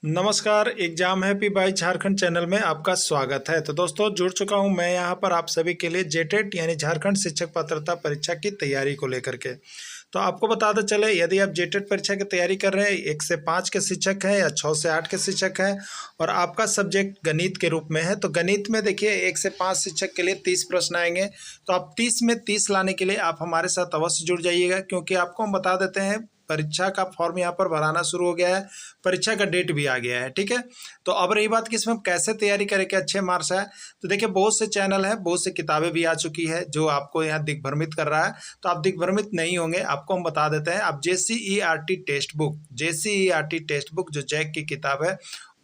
नमस्कार। Exam happy by Jharkhand channel में आपका स्वागत है। तो दोस्तों जुड़ चुका हूं मैं यहां पर आप सभी के लिए जेटेट यानी झारखंड शिक्षक पात्रता परीक्षा की तैयारी को लेकर के। तो आपको बताते चले, यदि आप जेटेट परीक्षा की तैयारी कर रहे हैं, 1 से 5 के शिक्षक हैं या 6 से 8 के शिक्षक हैं और आपका सब्जेक्ट गणित के रूप में है, तो गणित में देखिए 1 से 5 शिक्षक के लिए 30 प्रश्न आएंगे। तो आप 30 में 30 लाने के लिए आप हमारे साथ अवश्य जुड़ जाइएगा, क्योंकि आपको हम बता देते हैं परीक्षा का फॉर्म यहाँ पर भराना शुरू हो गया है, परीक्षा का डेट भी आ गया है। ठीक है, तो अब रही बात कि इसमें हम कैसे तैयारी करें कि अच्छे मार्क्स आए। तो देखिए बहुत से चैनल है, बहुत सी किताबें भी आ चुकी है जो आपको यहाँ दिग्भ्रमित कर रहा है। तो आप दिग्भ्रमित नहीं होंगे, आपको हम बता देते हैं। आप JCERT टेक्स्ट बुक जो जैक की किताब है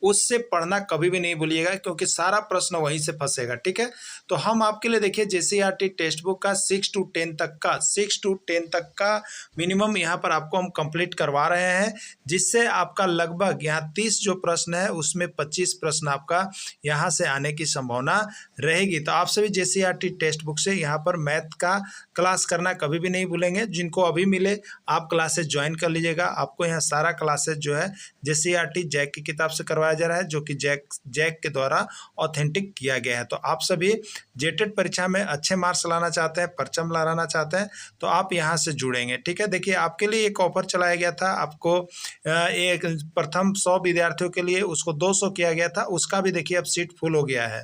उससे पढ़ना कभी भी नहीं भूलिएगा, क्योंकि सारा प्रश्न वहीं से फंसेगा। ठीक है, तो हम आपके लिए देखिए JCERT टेक्स्ट बुक का 6 to 10 तक का मिनिमम यहाँ पर आपको हम कंप्लीट करवा रहे हैं, जिससे आपका लगभग यहाँ 30 जो प्रश्न है उसमें 25 प्रश्न आपका यहाँ से आने की संभावना रहेगी। तो आप सभी JCERT टेक्स्ट बुक से यहाँ पर मैथ का क्लास करना कभी भी नहीं भूलेंगे। जिनको अभी मिले आप क्लासेस ज्वाइन कर लीजिएगा। आपको यहाँ सारा क्लासेस जो है JCERT जैक की किताब से करवाया जा रहा है, जो कि जैक के द्वारा ऑथेंटिक किया गया है। तो आप सभी जेटेट परीक्षा में अच्छे मार्क्स लाना चाहते हैं, परचम लहराना चाहते हैं, तो आप यहाँ से जुड़ेंगे। ठीक है, देखिए आपके लिए एक ऑफर चलाया गया था, आपको एक प्रथम 100 विद्यार्थियों के लिए उसको 200 किया गया था, उसका भी देखिए अब सीट फुल हो गया है।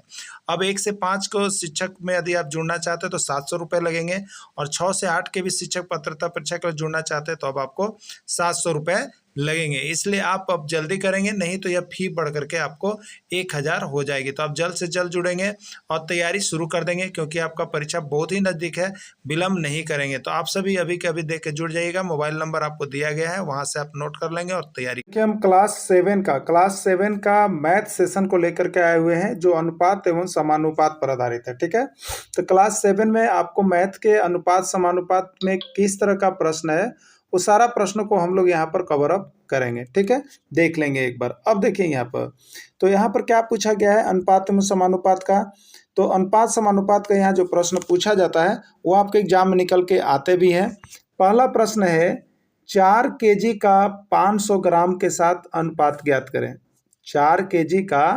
अब 1 से 5 को शिक्षक में यदि आप जुड़ना चाहते हैं तो 700 रुपये लगेंगे, और 6 से 8 के भी शिक्षक पात्रता परीक्षा के लिए जुड़ना चाहते हैं तो अब आपको 700 रुपये लगेंगे। इसलिए आप अब जल्दी करेंगे, नहीं तो यह फी बढ़ करके आपको 1000 हो जाएगी। तो आप जल्द से जल्द जुड़ेंगे और तैयारी शुरू कर देंगे, क्योंकि आपका परीक्षा बहुत ही नज़दीक है, विलम्ब नहीं करेंगे। तो आप सभी अभी के अभी देख के जुड़ जाइएगा। मोबाइल नंबर आपको दिया गया है, वहां से आप नोट कर लेंगे और तैयारी। हम क्लास 7 का मैथ सेशन को लेकर के आए हुए हैं, जो अनुपात एवं समानुपात पर आधारित है। ठीक है, तो क्लास 7 में आपको मैथ के अनुपात समानुपात में किस तरह का प्रश्न है, वो सारा प्रश्न को हम लोग यहाँ पर कवर अप करेंगे। ठीक है, देख लेंगे एक बार। अब देखिए यहाँ पर, तो यहाँ पर क्या पूछा गया है अनुपात एवं समानुपात का। तो अनुपात समानुपात का यहाँ जो प्रश्न पूछा जाता है वो आपके एग्जाम में निकल के आते भी हैं। पहला प्रश्न है 4 kg का 500 ग्राम के साथ अनुपात ज्ञात करें। 4 kg का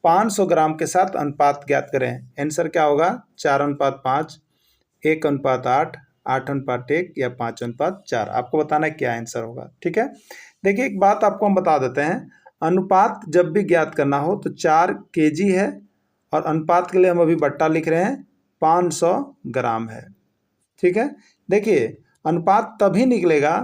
500 ग्राम के साथ अनुपात ज्ञात करें। आंसर क्या होगा? 4:5, 1:8, 8:1 या 5:4। आपको बताना है क्या आंसर होगा। ठीक है, देखिए एक बात आपको हम बता देते हैं, अनुपात जब भी ज्ञात करना हो तो 4 kg है, और अनुपात के लिए हम अभी बट्टा लिख रहे हैं 500 ग्राम है। ठीक है, देखिए अनुपात तभी निकलेगा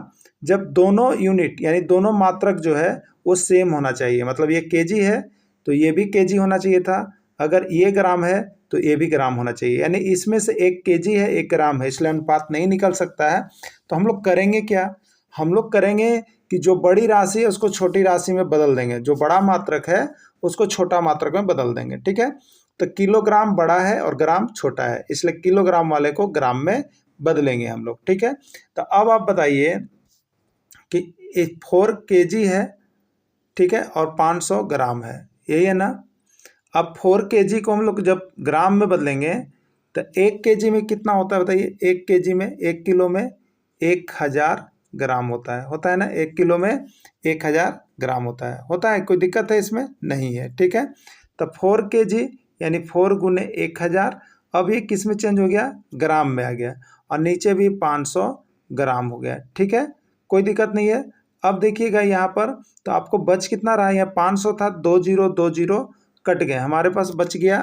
जब दोनों यूनिट यानी दोनों मात्रक जो है वो सेम होना चाहिए। मतलब ये kg है तो ये भी kg होना चाहिए था, अगर ये ग्राम है तो ये भी ग्राम होना चाहिए। यानी इसमें से 1 kg है 1 ग्राम है, इसलिए अनुपात नहीं निकल सकता है। तो हम लोग करेंगे क्या, हम लोग करेंगे कि जो बड़ी राशि है उसको छोटी राशि में बदल देंगे, जो बड़ा मात्रक है उसको छोटा मात्रक में बदल देंगे। ठीक है, तो किलोग्राम बड़ा है और ग्राम छोटा है, इसलिए किलोग्राम वाले को ग्राम में बदलेंगे हम लोग। ठीक है, तो अब आप बताइए कि 4 kg है, ठीक है, और 500 ग्राम है, यही है ना। अब 4 kg को हम लोग जब ग्राम में बदलेंगे तो 1 kg में कितना होता है बताइए। 1 kg में 1 किलो में 1000 ग्राम होता है ना। 1 किलो में 1000 ग्राम होता है। कोई दिक्कत है इसमें? नहीं है। ठीक है, तो 4 kg यानी 4 × 1000। अब ये किस में चेंज हो गया? ग्राम में आ गया, और नीचे भी 500 ग्राम हो गया। ठीक है, कोई दिक्कत नहीं है। अब देखिएगा यहाँ पर, तो आपको बच कितना रहा? यहाँ 500 था, 2 0 2 0 कट गए, हमारे पास बच गया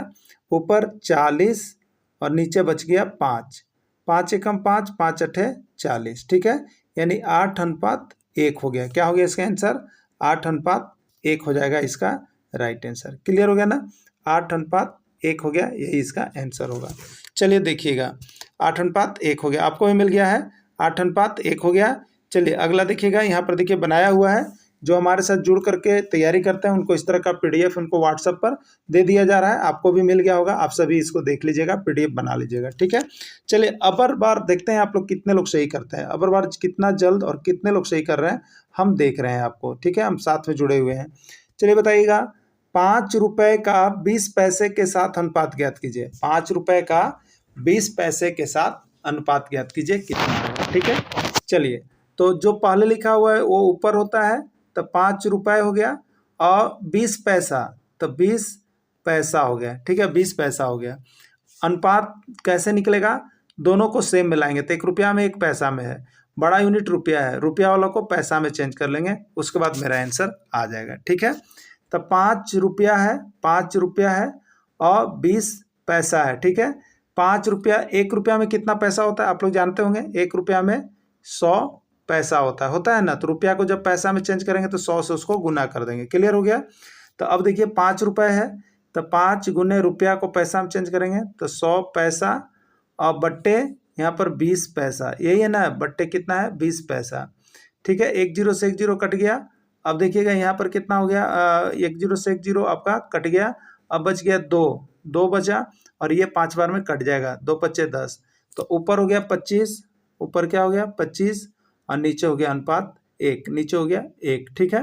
ऊपर 40 और नीचे बच गया 5। 5 एकम 5, 5 अठे 40। ठीक है, यानी 8:1 हो गया। क्या हो गया इसका आंसर? 8:1 हो जाएगा इसका राइट आंसर। क्लियर हो गया ना? 8:1 हो गया, यही इसका आंसर होगा। चलिए देखिएगा, 8:1 हो गया, आपको भी मिल गया है, 8:1 हो गया। चलिए अगला देखिएगा, यहाँ पर देखिए बनाया हुआ है। जो हमारे साथ जुड़ करके तैयारी करते हैं उनको इस तरह का PDF उनको व्हाट्सएप पर दे दिया जा रहा है, आपको भी मिल गया होगा। आप सभी इसको देख लीजिएगा, PDF बना लीजिएगा। ठीक है, चलिए अबर बार देखते हैं आप लोग कितने लोग सही करते हैं। अबर बार कितना जल्द और कितने लोग सही कर रहे हैं हम देख रहे हैं आपको। ठीक है, हम साथ में जुड़े हुए हैं। चलिए बताइएगा, 5 रुपये का 20 पैसे के साथ अनुपात ज्ञात कीजिए। 5 रुपये का 20 पैसे के साथ अनुपात ज्ञात कीजिए कितना होगा। ठीक है, चलिए तो जो पहले लिखा हुआ है वो ऊपर होता है, तो 5 रुपये हो गया, और 20 पैसा, तो 20 पैसा हो गया, ठीक है, 20 पैसा हो गया। अनुपात कैसे निकलेगा, दोनों को सेम मिलाएंगे, तो 1 रुपया में 1 पैसा में है, बड़ा यूनिट रुपया है, रुपया वालों को पैसा में चेंज कर लेंगे, उसके बाद मेरा आंसर आ जाएगा, ठीक है। तो 5 रुपया है, 5 रुपया है और 20 पैसा है, ठीक है। 5 रुपया, 1 रुपया में कितना पैसा होता है आप लोग जानते होंगे, 1 रुपया में 100 पैसा होता है ना। तो रुपया को जब पैसा में चेंज करेंगे तो 100 से उसको गुना कर देंगे, क्लियर हो गया। तो अब देखिए 5 रुपये है, तो 5 गुने रुपया को पैसा में चेंज करेंगे तो 100 पैसा और बट्टे यहाँ पर 20 पैसा, यही है ना, बट्टे कितना है 20 पैसा, ठीक है। 1 जीरो से 1 जीरो कट गया। अब देखिएगा यहाँ पर कितना हो गया, 1 जीरो से 1 जीरो आपका कट गया, अब बच गया 2 बचा, और ये 5 बार में कट जाएगा, 2 पच्चे 10, तो ऊपर हो गया 25, ऊपर क्या हो गया 25, और नीचे हो गया अनुपात 1, नीचे हो गया 1, ठीक है।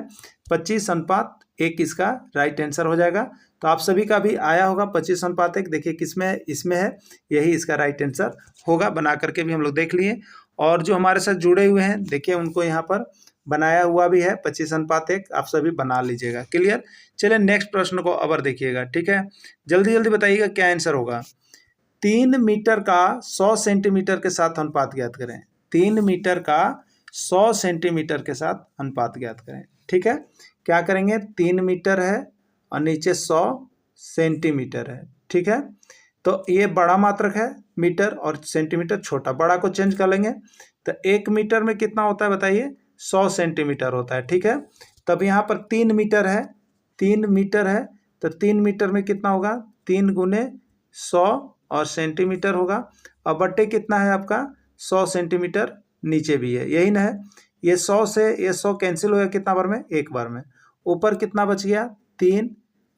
25:1 इसका राइट आंसर हो जाएगा। तो आप सभी का भी आया होगा 25:1, देखिए किसमें है, इसमें है, यही इसका राइट आंसर होगा। बना करके भी हम लोग देख लिए, और जो हमारे साथ जुड़े हुए हैं देखिए उनको यहाँ पर बनाया हुआ भी है 25:1, आप सभी बना लीजिएगा, क्लियर। चलिए नेक्स्ट प्रश्न को अबर देखिएगा, ठीक है, जल्दी जल्दी बताइएगा क्या आंसर होगा। 3 मीटर का 100 सेंटीमीटर के साथ अनुपात ज्ञात करें, 3 मीटर का 100 सेंटीमीटर के साथ अनुपात ज्ञात करें, ठीक है। क्या करेंगे, 3 मीटर है और नीचे 100 सेंटीमीटर है, ठीक है। तो ये बड़ा मात्रक है मीटर, और सेंटीमीटर छोटा, बड़ा को चेंज कर लेंगे तो 1 मीटर में कितना होता है बताइए, 100 सेंटीमीटर होता है, ठीक है। तब यहाँ पर 3 मीटर है, 3 मीटर है, तो 3 मीटर में कितना होगा, 3 गुने 100 और सेंटीमीटर होगा, और बट्टे कितना है आपका 100 सेंटीमीटर, नीचे भी है, यही ना है। ये 100 से ये 100 कैंसिल हो गया, कितना बार में, 1 बार में। ऊपर कितना बच गया 3,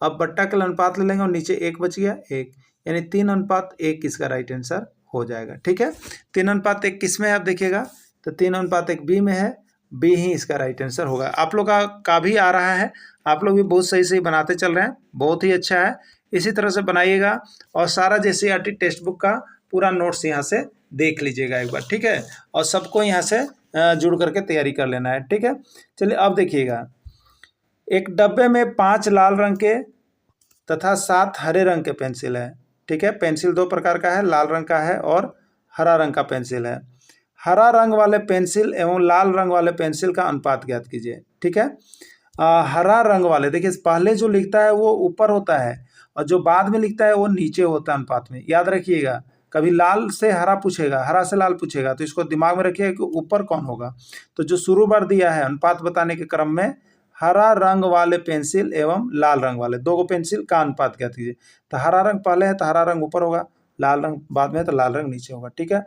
अब बट्टा के अनुपात ले लेंगे और नीचे 1 बच गया 1, यानी 3:1 इसका राइट आंसर हो जाएगा, ठीक है। 3:1 किस में है आप देखिएगा, तो 3:1 बी में है, बी ही इसका राइट आंसर होगा। आप लोग का भी आ रहा है, आप लोग भी बहुत सही सही बनाते चल रहे हैं, बहुत ही अच्छा है, इसी तरह से बनाइएगा। और सारा JCERT टेक्स्ट बुक का पूरा नोट्स यहाँ से देख लीजिएगा एक बार, ठीक है, और सबको यहाँ से जुड़ करके तैयारी कर लेना है, ठीक है। चलिए अब देखिएगा, एक डब्बे में 5 लाल रंग के तथा 7 हरे रंग के पेंसिल है, ठीक है। पेंसिल 2 प्रकार का है, लाल रंग का है और हरा रंग का पेंसिल है। हरा रंग वाले पेंसिल एवं लाल रंग वाले पेंसिल का अनुपात ज्ञात कीजिए, ठीक है। हरा रंग वाले, देखिए पहले जो लिखता है वो ऊपर होता है और जो बाद में लिखता है वो नीचे होता है अनुपात में, याद रखिएगा। कभी लाल से हरा पूछेगा, हरा से लाल पूछेगा, तो इसको दिमाग में रखिएगा कि ऊपर कौन होगा। तो जो शुरू बार दिया है अनुपात बताने के क्रम में, हरा रंग वाले पेंसिल एवं लाल रंग वाले, 2 पेंसिल का अनुपात ज्ञात कीजिए। तो हरा रंग पहले है तो हरा रंग ऊपर होगा, लाल रंग बाद में है तो लाल रंग नीचे होगा, ठीक है।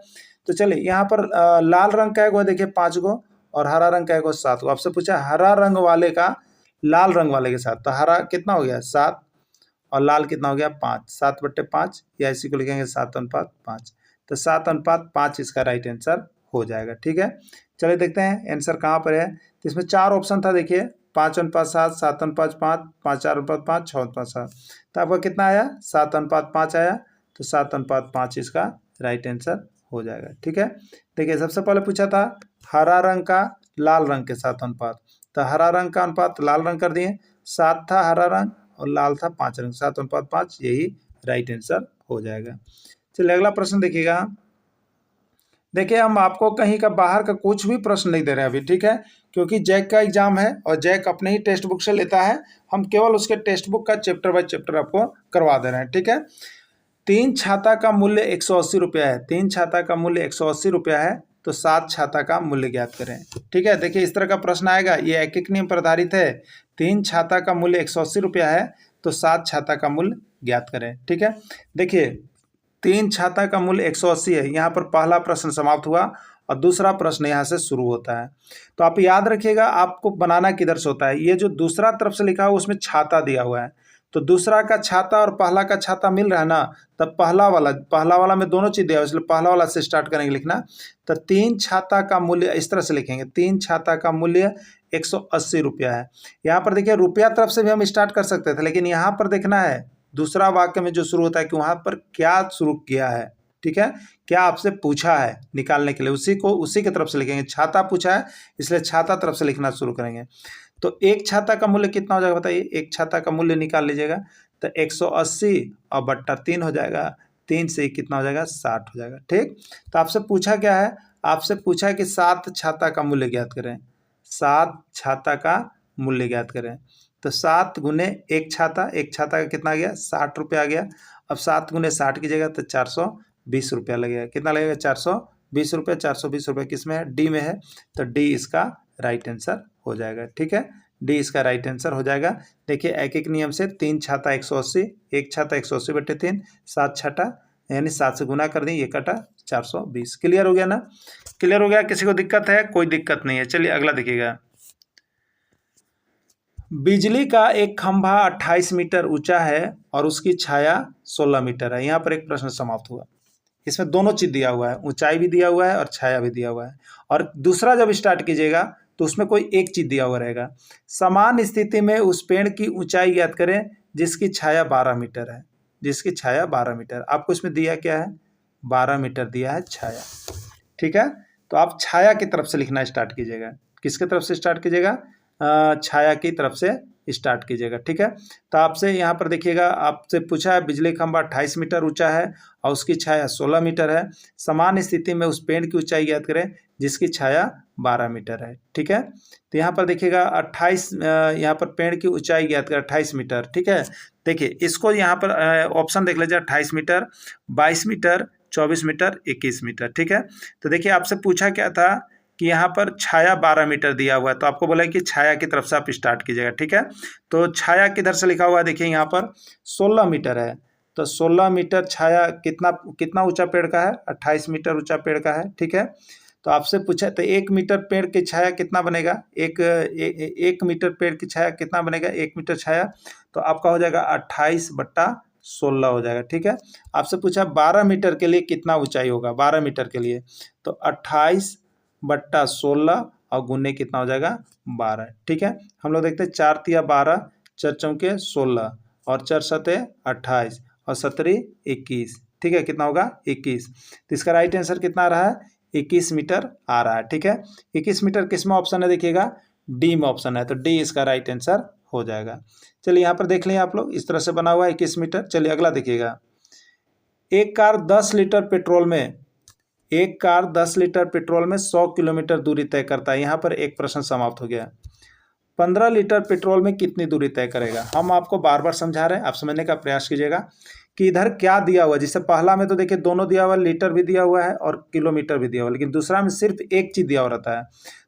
तो चलिए यहाँ पर लाल रंग का है देखिए 5 गो, और हरा रंग का है 7 गो। आपसे पूछा हरा रंग वाले का लाल रंग वाले के साथ, तो हरा कितना हो गया 7 और लाल कितना हो गया 5, 7/5, या इसी को लिखेंगे 7:5, तो 7:5 इसका राइट आंसर हो जाएगा, ठीक है। चलिए देखते हैं आंसर कहाँ पर है। तो इसमें 4 ऑप्शन था, देखिए 5:7, 7:5, 5, 4:5, 6:5। तो आपका कितना आया 7:5 आया, तो 7:5 इसका राइट आंसर हो जाएगा, ठीक है। देखिए सबसे पहले पूछा था हरा रंग का लाल रंग के साथ अनुपात, तो हरा रंग का अनुपात लाल रंग कर दिए, 7 था हरा रंग और लाल था 5 रंग, 7:5, यही राइट आंसर हो जाएगा। चलिए अगला प्रश्न देखिएगा। देखिए हम आपको कहीं का बाहर का कुछ भी प्रश्न नहीं दे रहे हैं अभी, ठीक है, क्योंकि जैक का एग्जाम है और जैक अपने ही टेक्स्ट बुक से लेता है, हम केवल उसके टेक्स्ट बुक का चैप्टर बाय चैप्टर आपको करवा दे रहे हैं, ठीक है। 3 छाता का मूल्य 180 रुपया है, 3 छाता का मूल्य 180 रुपया है, तो 7 छाता का मूल्य ज्ञात करें, ठीक है। देखिए इस तरह का प्रश्न आएगा, ये एक नियम पर आधारित है। 3 छाता का मूल्य 180 रुपया है, तो 7 छाता का मूल्य ज्ञात करें, ठीक है। देखिए 3 छाता का मूल्य 180 है, यहाँ पर पहला प्रश्न समाप्त हुआ और दूसरा प्रश्न यहाँ से शुरू होता है। तो आप याद रखिएगा आपको बनाना किधर से होता है, ये जो दूसरा तरफ से लिखा हुआ उसमें छाता दिया हुआ है, तो दूसरा का छाता और पहला का छाता मिल रहा है ना, तब पहला वाला में दोनों चीज़ दिया है, इसलिए पहला वाला से स्टार्ट करेंगे लिखना। तो 3 छाता का मूल्य इस तरह से लिखेंगे, 3 छाता का मूल्य 180 रुपया है। यहाँ पर देखिए रुपया तरफ से भी हम स्टार्ट कर सकते थे, लेकिन यहाँ पर देखना है दूसरा वाक्य में जो शुरू होता है कि वहाँ पर क्या शुरू किया है, ठीक है, क्या आपसे पूछा है निकालने के लिए, उसी की तरफ से लिखेंगे। छाता पूछा है इसलिए छाता तरफ से लिखना शुरू करेंगे। तो एक छाता का मूल्य कितना हो जाएगा बताइए, एक छाता का मूल्य निकाल लीजिएगा। तो 180 और बट्टा 3 हो जाएगा, 3 से कितना हो जाएगा 60 हो जाएगा। ठीक, तो आपसे पूछा क्या है, आपसे पूछा है कि 7 छाता का मूल्य ज्ञात करें, 7 छाता का मूल्य ज्ञात करें। तो 7 गुने एक छाता का कितना आ गया 60 रुपये आ गया। अब 7 गुने 60 कीजिएगा तो 420 रुपया लगेगा। कितना लगेगा 420 रुपये। 420 रुपये किस में है, डी में है, तो डी इसका राइट आंसर हो जाएगा। ठीक है, डी इसका राइट आंसर हो जाएगा। देखिए एक एक नियम से 3 छाता 180, एक छाता 180 बटे 3, 7 छाता यानी 7 से गुना कर दें, ये कटा 420। क्लियर हो गया ना, क्लियर हो गया। किसी को दिक्कत है, कोई दिक्कत नहीं है। चलिए अगला देखिएगा। बिजली का एक खंभा 28 मीटर ऊंचा है और उसकी छाया 16 मीटर है। यहाँ पर एक प्रश्न समाप्त हुआ। इसमें दोनों चीज दिया हुआ है, ऊंचाई भी दिया हुआ है और छाया भी दिया हुआ है। और दूसरा जब स्टार्ट कीजिएगा तो उसमें कोई एक चीज दिया हुआ रहेगा। समान स्थिति में उस पेड़ की ऊंचाई ज्ञात करें जिसकी छाया 12 मीटर है, जिसकी छाया 12 मीटर। आपको इसमें दिया क्या है, 12 मीटर दिया है छाया। ठीक है, तो आप छाया की तरफ से लिखना स्टार्ट कीजिएगा। किसके तरफ से स्टार्ट कीजिएगा, छाया की तरफ से स्टार्ट कीजिएगा। ठीक है, तो आपसे यहाँ पर देखिएगा, आपसे पूछा है बिजली खंभा 28 मीटर ऊंचा है और उसकी छाया 16 मीटर है। समान स्थिति में उस पेड़ की ऊंचाई ज्ञात करें जिसकी छाया 12 मीटर है। ठीक है, तो यहाँ पर देखिएगा 28, यहाँ पर पेड़ की ऊंचाई ज्ञात करें 28 मीटर। ठीक है, देखिए इसको यहाँ पर ऑप्शन देख लीजिए, 28 मीटर, 22 मीटर, 24 मीटर, 21 मीटर। ठीक है, तो देखिए आपसे पूछा क्या था कि यहाँ पर छाया 12 मीटर दिया हुआ है, तो आपको बोला कि छाया की तरफ से आप स्टार्ट कीजिएगा। ठीक है, तो छाया किधर से लिखा हुआ है, देखिए यहाँ पर 16 मीटर है, तो 16 मीटर छाया कितना ऊंचा पेड़ का है, 28 मीटर ऊंचा पेड़ का है। ठीक है, तो आपसे पूछा तो 1 मीटर पेड़ की छाया कितना बनेगा, एक मीटर पेड़ की छाया कितना बनेगा, 1 मीटर छाया, तो आपका हो जाएगा 28 बट्टा 16 हो जाएगा। ठीक है, आपसे पूछा 12 मीटर के लिए कितना ऊंचाई होगा, 12 मीटर के लिए, तो 28 बट्टा 16 और गुने कितना हो जाएगा 12। ठीक है, हम लोग देखते हैं 4 तिया 12, 4 चौके 16 और 4 सते 28 और 17 21। ठीक है, कितना होगा 21। तो इसका राइट आंसर कितना आ रहा है, 21 मीटर आ रहा है। ठीक है, 21 मीटर किस में ऑप्शन है, देखिएगा डी में ऑप्शन है, तो डी इसका राइट आंसर हो जाएगा। चलिए यहाँ पर देख लें आप लोग, इस तरह से बना हुआ है 21 मीटर। चलिए अगला देखिएगा। एक कार 10 लीटर पेट्रोल में 100 किलोमीटर दूरी तय करता है। यहाँ पर एक प्रश्न समाप्त हो गया। 15 लीटर पेट्रोल में कितनी दूरी तय करेगा। हम आपको बार बार समझा रहे हैं, आप समझने का प्रयास कीजिएगा कि इधर क्या दिया हुआ है। जिससे पहला में तो देखिए दोनों दिया हुआ है, लीटर भी दिया हुआ है और किलोमीटर भी दिया हुआ है, लेकिन दूसरा में सिर्फ एक चीज़ दिया हुआ रहता है।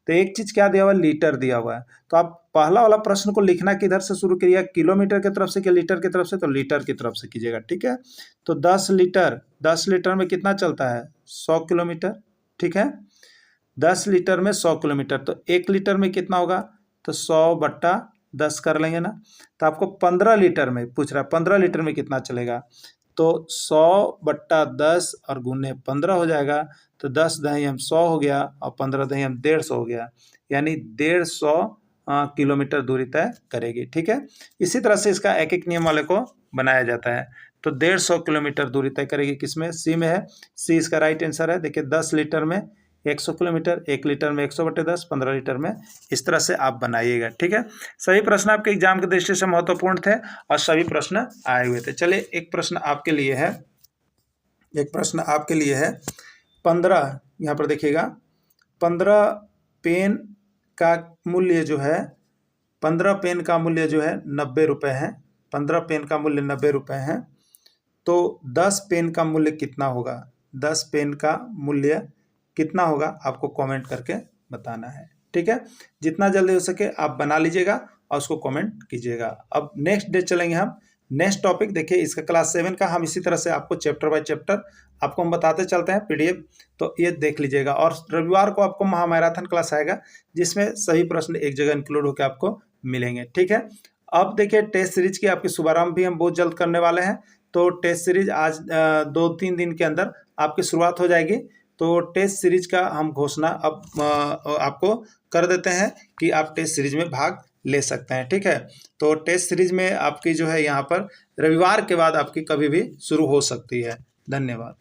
तो एक चीज़ क्या दिया हुआ है, लीटर दिया हुआ है। तो आप पहला वाला प्रश्न को लिखना किधर से शुरू करिएगा, किलोमीटर की तरफ से कि लीटर की तरफ से, तो लीटर की तरफ से कीजिएगा। ठीक है, तो 10 लीटर में कितना चलता है, 100 किलोमीटर। ठीक है, 10 लीटर में 100 किलोमीटर, तो 1 लीटर में कितना होगा, तो 100 बट्टा 10 कर लेंगे ना। तो आपको 15 लीटर में पूछ रहा है, 15 लीटर में कितना चलेगा, तो 100 बट्टा 10 और गुने 15 हो जाएगा। तो 10 दही हम 100 हो गया और 15 दही हम 150 हो गया, यानी 150 किलोमीटर दूरी तय करेगी। ठीक है, इसी तरह से इसका एक एक नियम वाले को बनाया जाता है। तो 150 किलोमीटर दूरी तय करेगी, किसमें, सी में है, सी इसका राइट आंसर है। देखिए 10 लीटर में 100 किलोमीटर, 1 लीटर में 100 बटे 10, 15 लीटर में, इस तरह से आप बनाइएगा। ठीक है, सभी प्रश्न आपके एग्जाम की दृष्टि से महत्वपूर्ण थे और सभी प्रश्न आए हुए थे। चलिए एक प्रश्न आपके लिए है, 15, यहाँ पर देखिएगा 15 पेन का मूल्य जो है, 15 पेन का मूल्य जो है 90 रुपये है। 15 पेन का मूल्य 90 रुपये है, तो 10 पेन का मूल्य कितना होगा, 10 पेन का मूल्य कितना होगा, आपको कमेंट करके बताना है। ठीक है, जितना जल्दी हो सके आप बना लीजिएगा और उसको कमेंट कीजिएगा। अब नेक्स्ट डे चलेंगे हम, नेक्स्ट टॉपिक देखिए इसका क्लास 7 का, हम इसी तरह से आपको चैप्टर बाय चैप्टर आपको हम बताते चलते हैं पीडीएफ, तो ये देख लीजिएगा। और रविवार को आपको महामैराथन क्लास आएगा जिसमें सभी प्रश्न एक जगह इंक्लूड होकर आपको मिलेंगे। ठीक है, अब देखिए टेस्ट सीरीज की आपकी शुभारंभ भी हम बहुत जल्द करने वाले हैं। तो टेस्ट सीरीज आज 2-3 दिन के अंदर आपकी शुरुआत हो जाएगी। तो टेस्ट सीरीज का हम घोषणा अब आपको कर देते हैं कि आप टेस्ट सीरीज में भाग ले सकते हैं। ठीक है, तो टेस्ट सीरीज में आपकी जो है यहाँ पर रविवार के बाद आपकी कभी भी शुरू हो सकती है। धन्यवाद।